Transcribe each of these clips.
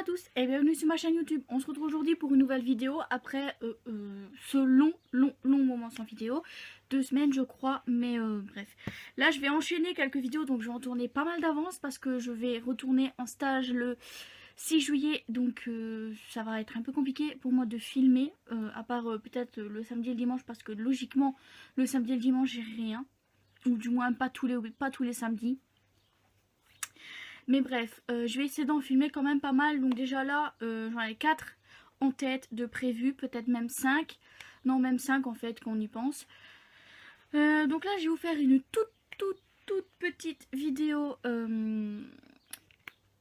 tous et bienvenue sur ma chaîne YouTube. On se retrouve aujourd'hui pour une nouvelle vidéo après ce long moment sans vidéo. 2 semaines je crois, mais bref. Là je vais enchaîner quelques vidéos, donc je vais en tourner pas mal d'avance parce que je vais retourner en stage le 6 juillet. Donc ça va être un peu compliqué pour moi de filmer, à part peut-être le samedi et le dimanche, parce que logiquement le samedi et le dimanche j'ai rien. Ou du moins pas tous les samedis. Mais bref, je vais essayer d'en filmer quand même pas mal. Donc déjà là, j'en ai 4 en tête de prévu, peut-être même 5. Non, même 5 en fait, quand on y pense. Donc là, je vais vous faire une toute petite vidéo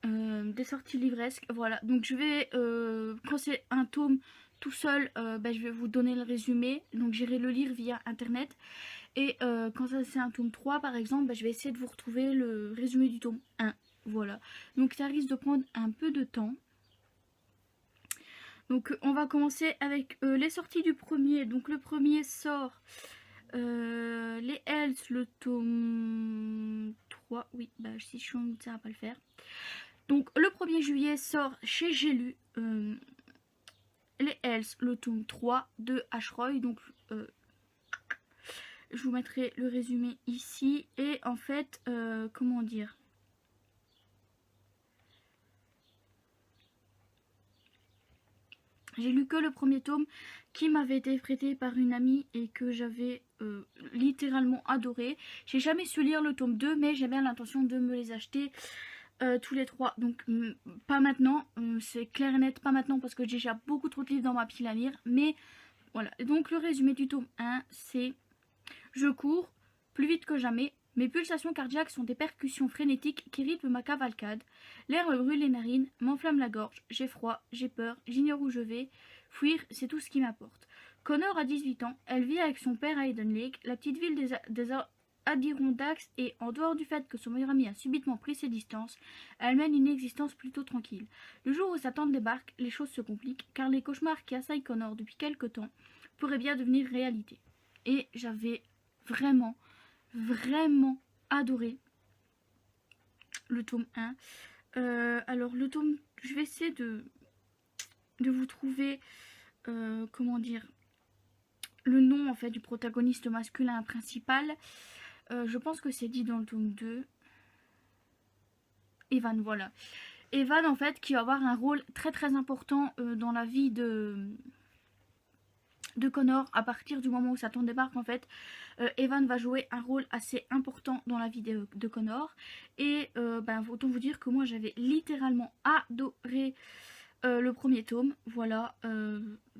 des sorties livresques. Voilà, donc je vais, quand c'est un tome tout seul, je vais vous donner le résumé. Donc j'irai le lire via internet. Et quand c'est un tome 3 par exemple, je vais essayer de vous retrouver le résumé du tome 1. Voilà, donc ça risque de prendre un peu de temps. Donc on va commencer avec les sorties du premier. Donc le premier sort les Hells, le tome 3. Oui, si je suis en doute, ça va pas le faire. Donc le 1er juillet sort chez J'ai lu les Hells, le tome 3 de Ashroy. Donc je vous mettrai le résumé ici. Et en fait, comment dire, j'ai lu que le premier tome qui m'avait été prêté par une amie et que j'avais littéralement adoré. J'ai jamais su lire le tome 2, mais j'ai bien l'intention de me les acheter tous les 3. Donc pas maintenant, c'est clair et net, pas maintenant parce que j'ai déjà beaucoup trop de livres dans ma pile à lire. Mais voilà, donc le résumé du tome 1, c'est: je cours plus vite que jamais. Mes pulsations cardiaques sont des percussions frénétiques qui rythment ma cavalcade. L'air me brûle les narines, m'enflamme la gorge. J'ai froid, j'ai peur, j'ignore où je vais. Fuir, c'est tout ce qui m'apporte. Connor a 18 ans. Elle vit avec son père à Eden Lake, la petite ville des Adirondacks, et en dehors du fait que son meilleur ami a subitement pris ses distances, elle mène une existence plutôt tranquille. Le jour où sa tante débarque, les choses se compliquent, car les cauchemars qui assaillent Connor depuis quelque temps pourraient bien devenir réalité. Et j'avais vraiment adoré le tome 1. Alors le tome, je vais essayer de vous trouver comment dire, le nom en fait du protagoniste masculin principal. Je pense que c'est dit dans le tome 2. Evan, voilà. Evan en fait qui va avoir un rôle très important dans la vie de Connor. À partir du moment où sa tante débarque en fait, Evan va jouer un rôle assez important dans la vie de Connor. Et autant vous dire que moi j'avais littéralement adoré le premier tome. Voilà,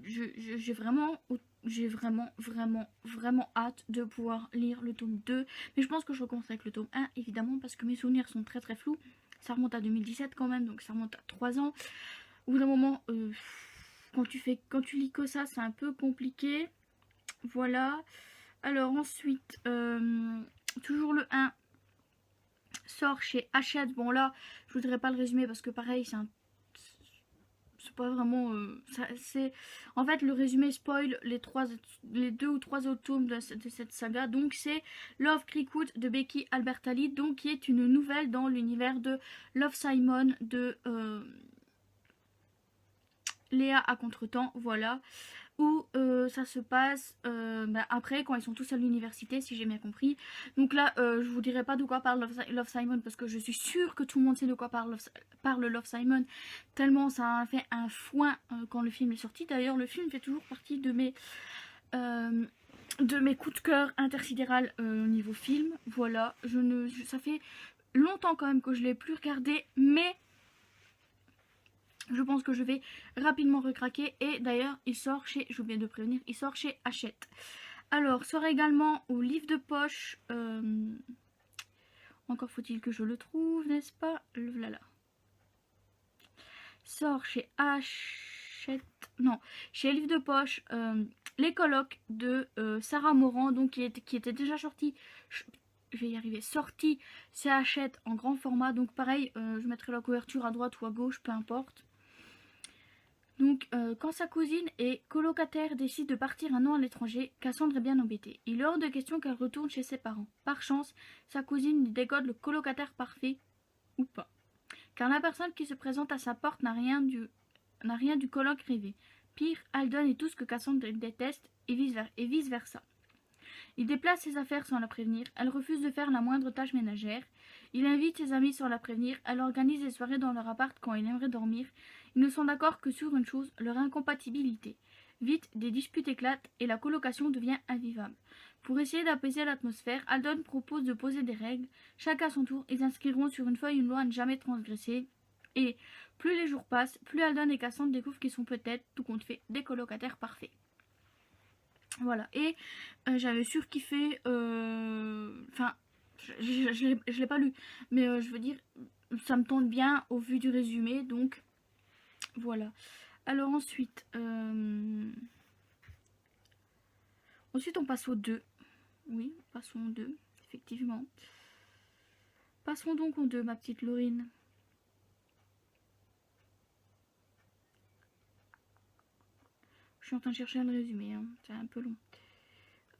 j'ai vraiment hâte de pouvoir lire le tome 2. Mais je pense que je recommencerai avec le tome 1 évidemment, parce que mes souvenirs sont très flous. Ça remonte à 2017 quand même, donc ça remonte à 3 ans. Au bout d'un moment, quand tu lis que ça, c'est un peu compliqué. Voilà. Alors ensuite, toujours le 1 sort chez Hachette. Bon là, je voudrais pas le résumer parce que pareil, c'est pas vraiment... en fait, le résumé spoil les 2 ou 3 autres tomes de cette saga. Donc c'est Love Creekwood de Becky Albertalli, donc qui est une nouvelle dans l'univers de Love Simon de... Léa à Contretemps, voilà, où ça se passe après quand ils sont tous à l'université, si j'ai bien compris. Donc là je vous dirai pas de quoi parle Love Simon parce que je suis sûre que tout le monde sait de quoi parle Love Simon, tellement ça a fait un foin quand le film est sorti. D'ailleurs le film fait toujours partie de mes coups de cœur intersidéral au niveau film. Voilà, ça fait longtemps quand même que je l'ai plus regardé, mais je pense que je vais rapidement recraquer. Et d'ailleurs il sort chez, j'ai oublié de prévenir, il sort chez Hachette. Alors sort également au livre de poche, encore faut-il que je le trouve, n'est-ce pas, le voilà, sort chez Hachette, non, chez livre de poche, les colloques de Sarah Morand, donc qui était déjà sorti, je vais y arriver, sorti, c'est Hachette en grand format. Donc pareil, je mettrai la couverture à droite ou à gauche, peu importe. Donc, quand sa cousine et colocataire décide de partir un an à l'étranger, Cassandre est bien embêtée. Il est hors de question qu'elle retourne chez ses parents. Par chance, sa cousine lui décode le colocataire parfait, ou pas. car la personne qui se présente à sa porte n'a rien du colloque rêvé. Pire, Haldon est tout ce que Cassandre déteste, et vice-versa. Il déplace ses affaires sans la prévenir, elle refuse de faire la moindre tâche ménagère. Il invite ses amis sans la prévenir, elle organise des soirées dans leur appart quand il aimerait dormir. Ils ne sont d'accord que sur une chose, leur incompatibilité. Vite, des disputes éclatent et la colocation devient invivable. Pour essayer d'apaiser l'atmosphère, Haldon propose de poser des règles. Chacun à son tour, ils inscriront sur une feuille une loi à ne jamais transgresser. Et plus les jours passent, plus Haldon et Cassandre découvrent qu'ils sont peut-être, tout compte fait, des colocataires parfaits. Voilà, et j'avais surkiffé, enfin, je l'ai pas lu, mais je veux dire, ça me tente bien au vu du résumé, donc voilà. Alors ensuite, on passe au 2. Oui, passons au 2, effectivement. Passons donc au 2, ma petite Laurine. Je suis en train de chercher le résumé, hein. C'est un peu long.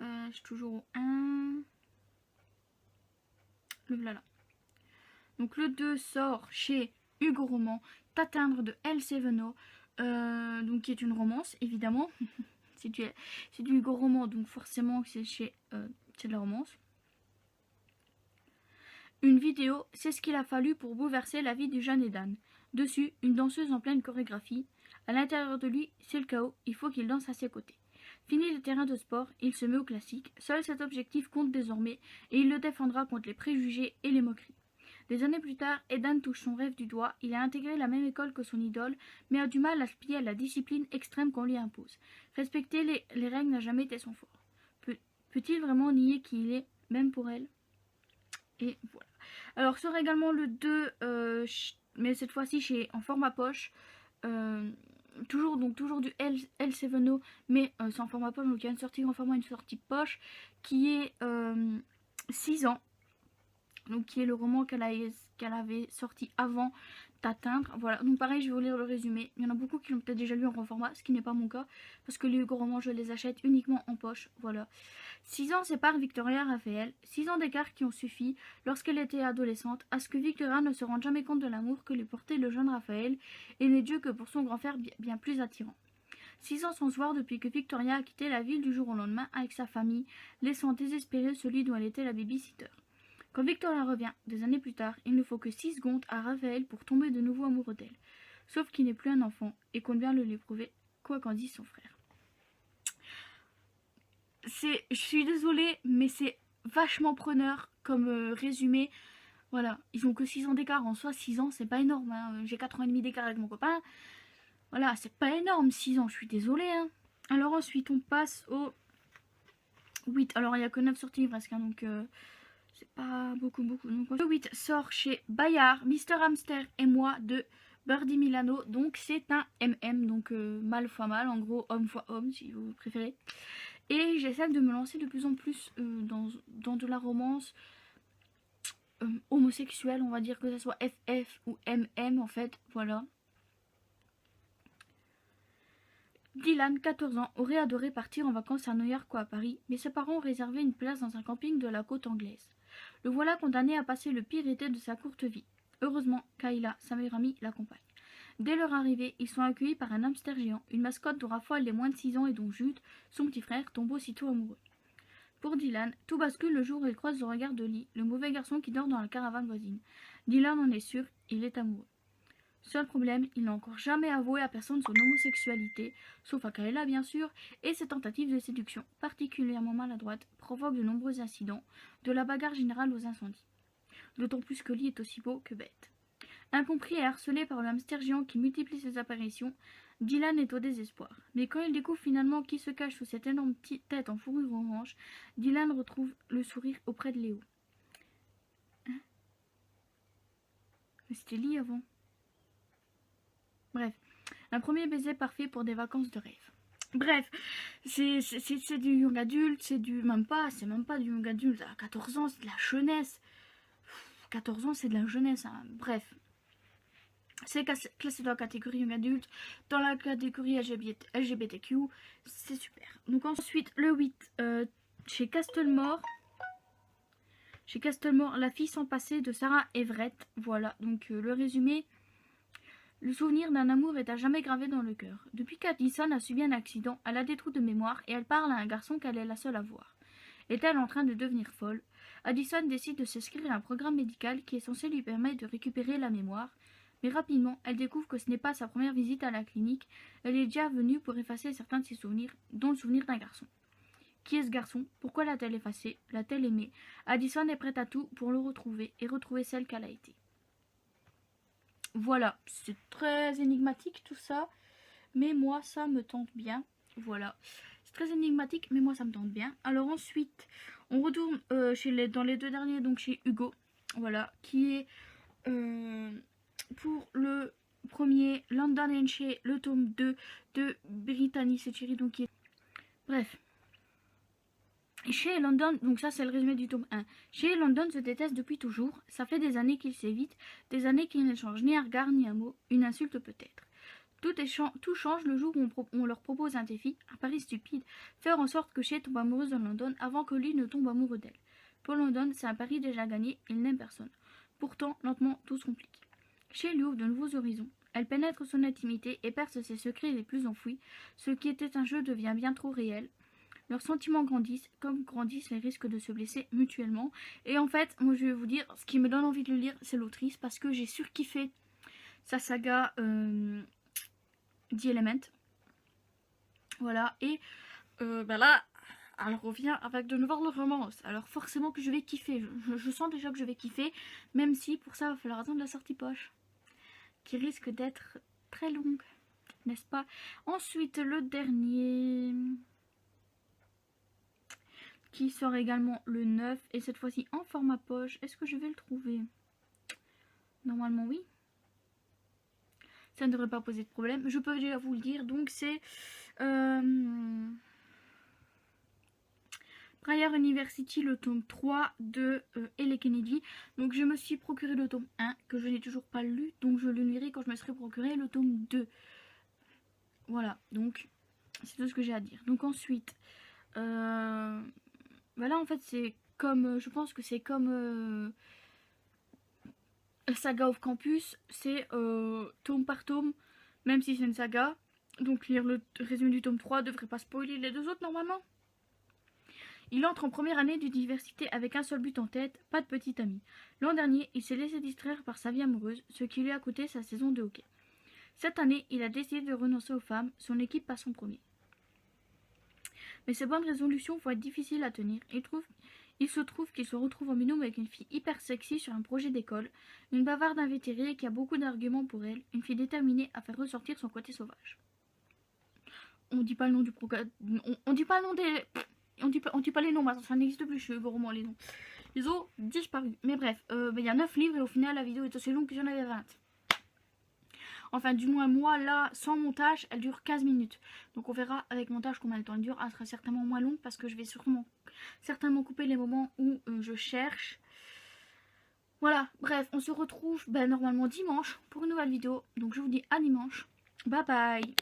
Je suis toujours au 1. Le voilà. Donc le 2 sort chez Hugo Roman, T'atteindre de El Seveno, donc qui est une romance, évidemment. c'est du Hugo Roman, donc forcément c'est de la romance. Une vidéo, c'est ce qu'il a fallu pour bouleverser la vie du jeune Edan. Dessus, une danseuse en pleine chorégraphie. À l'intérieur de lui, c'est le chaos, il faut qu'il danse à ses côtés. Fini le terrain de sport, il se met au classique. Seul cet objectif compte désormais et il le défendra contre les préjugés et les moqueries. Des années plus tard, Edan touche son rêve du doigt. Il a intégré la même école que son idole, mais a du mal à se plier à la discipline extrême qu'on lui impose. Respecter les règles n'a jamais été son fort. Peut-il vraiment nier qui il est, même pour elle? Et voilà. Alors sort également le 2, mais cette fois-ci en format poche. Toujours du L7O, mais c'est en format poche, donc il y a une sortie en format, une sortie poche, qui est 6 ans, donc qui est le roman qu'elle avait sorti avant T'atteindre. Voilà, donc pareil, je vais vous lire le résumé. Il y en a beaucoup qui l'ont peut-être déjà lu en grand format, ce qui n'est pas mon cas, parce que les romans, je les achète uniquement en poche. Voilà. 6 ans séparent Victoria et Raphaël, 6 ans d'écart qui ont suffi, lorsqu'elle était adolescente, à ce que Victoria ne se rende jamais compte de l'amour que lui portait le jeune Raphaël, et n'est Dieu que pour son grand frère bien plus attirant. 6 ans sans se voir depuis que Victoria a quitté la ville du jour au lendemain avec sa famille, laissant désespéré celui dont elle était la baby-sitter. Quand Victoria revient, des années plus tard, il ne faut que 6 secondes à Raphaël pour tomber de nouveau amoureux d'elle. Sauf qu'il n'est plus un enfant et qu'on vient le l'éprouver, quoi qu'en dise son frère. Je suis désolée, mais c'est vachement preneur comme résumé. Voilà, ils ont que 6 ans d'écart. En soi, 6 ans, c'est pas énorme. Hein. J'ai 4 ans et demi d'écart avec mon copain. Voilà, c'est pas énorme, 6 ans, je suis désolée. Hein. Alors ensuite, on passe au 8. Alors, il n'y a que 9 sorties presque, hein, donc c'est pas beaucoup. Donc, le 8 sort chez Bayard, Mister Hamster et moi de Birdie Milano. Donc, c'est un MM, donc mâle fois mâle, en gros, homme fois homme, si vous préférez. Et j'essaie de me lancer de plus en plus dans de la romance homosexuelle, on va dire, que ce soit FF ou MM en fait, voilà. Dylan, 14 ans, aurait adoré partir en vacances à New York ou à Paris, mais ses parents ont réservé une place dans un camping de la côte anglaise. Le voilà condamné à passer le pire été de sa courte vie. Heureusement, Kayla, sa meilleure amie, l'accompagne. Dès leur arrivée, ils sont accueillis par un hamster géant, une mascotte dont raffole les moins de 6 ans et dont Jude, son petit frère, tombe aussitôt amoureux. Pour Dylan, tout bascule le jour où il croise le regard de Lee, le mauvais garçon qui dort dans la caravane voisine. Dylan en est sûr, il est amoureux. Seul problème, il n'a encore jamais avoué à personne son homosexualité, sauf à Kayla bien sûr, et ses tentatives de séduction, particulièrement maladroites, provoquent de nombreux incidents, de la bagarre générale aux incendies. D'autant plus que Lee est aussi beau que bête. Incompris et harcelé par le hamster géant qui multiplie ses apparitions, Dylan est au désespoir. Mais quand il découvre finalement qui se cache sous cette énorme tête en fourrure orange, Dylan retrouve le sourire auprès de Léo. Hein? Mais c'était Lee avant. Bref, un premier baiser parfait pour des vacances de rêve. Bref, c'est du young adulte, c'est même pas du young adulte. À 14 ans, c'est de la jeunesse. 14 ans, c'est de la jeunesse. Hein. Bref. C'est classé dans la catégorie young adulte, dans la catégorie LGBTQ, c'est super. Donc ensuite, le 8, chez Castlemore, Chez Castlemore, la fille sans passé de Sarah Everett. Voilà, donc le résumé. Le souvenir d'un amour est à jamais gravé dans le cœur. Depuis qu'Addison a subi un accident, elle a des trous de mémoire et elle parle à un garçon qu'elle est la seule à voir. Est-elle en train de devenir folle? Addison décide de s'inscrire à un programme médical qui est censé lui permettre de récupérer la mémoire, mais rapidement, elle découvre que ce n'est pas sa première visite à la clinique. Elle est déjà venue pour effacer certains de ses souvenirs, dont le souvenir d'un garçon. Qui est ce garçon? Pourquoi l'a-t-elle effacé? L'a-t-elle aimé? Addison est prête à tout pour le retrouver et retrouver celle qu'elle a été. Voilà, c'est très énigmatique tout ça, mais moi ça me tente bien. Voilà, c'est très énigmatique, mais moi ça me tente bien. Alors ensuite, on retourne dans les deux derniers, donc chez Hugo, voilà, qui est pour le premier London and Shea, le tome 2 de Brittany Setcheri, donc qui est... Bref. Shea et London, donc ça c'est le résumé du tome 1. Shea et London se détestent depuis toujours, ça fait des années qu'ils s'évitent, des années qu'ils n'échangent ni un regard ni un mot, une insulte peut-être. Tout change le jour où on leur propose un défi, un pari stupide, faire en sorte que Shea tombe amoureuse de London avant que lui ne tombe amoureux d'elle. Pour London, c'est un pari déjà gagné, il n'aime personne. Pourtant, lentement, tout se complique. Shea lui ouvre de nouveaux horizons. Elle pénètre son intimité et perce ses secrets les plus enfouis. Ce qui était un jeu devient bien trop réel. Leurs sentiments grandissent, comme grandissent les risques de se blesser mutuellement. Et en fait, moi je vais vous dire, ce qui me donne envie de le lire, c'est l'autrice, parce que j'ai surkiffé sa saga The Element. Voilà, et là, elle revient avec de nouvelles romances. Alors forcément que je vais kiffer, je sens déjà que je vais kiffer, même si pour ça il va falloir attendre la sortie poche, qui risque d'être très longue, n'est-ce pas? Ensuite, le dernier... qui sort également le 9 et cette fois-ci en format poche. Est-ce que je vais le trouver? Normalement oui. Ça ne devrait pas poser de problème. Je peux déjà vous le dire. Donc c'est Briar University, le tome 3 de Elle Kennedy. Donc je me suis procuré le tome 1 que je n'ai toujours pas lu. Donc je le lirai quand je me serai procuré le tome 2. Voilà, donc c'est tout ce que j'ai à dire. Donc ensuite... voilà, en fait, c'est comme... je pense que c'est comme... Saga of Campus. C'est tome par tome, même si c'est une saga. Donc lire le résumé du tome 3 devrait pas spoiler les deux autres normalement. Il entre en première année d'université avec un seul but en tête, pas de petit ami. L'an dernier, il s'est laissé distraire par sa vie amoureuse, ce qui lui a coûté sa saison de hockey. Cette année, il a décidé de renoncer aux femmes, son équipe passe en premier. Mais ces bonnes résolutions vont être difficiles à tenir. Il se trouve qu'il se retrouve en binôme avec une fille hyper sexy sur un projet d'école, une bavarde invétérée qui a beaucoup d'arguments pour elle, une fille déterminée à faire ressortir son côté sauvage. On dit pas le nom du programme, on dit pas le nom des... On dit pas les noms, maintenant ça n'existe plus, je veux vraiment les noms. Ils ont disparu. Mais bref, il y a 9 livres et au final la vidéo est aussi longue que j'en avais 20. Enfin, du moins, moi, là, sans montage, elle dure 15 minutes. Donc, on verra avec montage combien de temps elle dure. Elle sera certainement moins longue parce que je vais certainement couper les moments où je cherche. Voilà, bref, on se retrouve normalement dimanche pour une nouvelle vidéo. Donc, je vous dis à dimanche. Bye bye.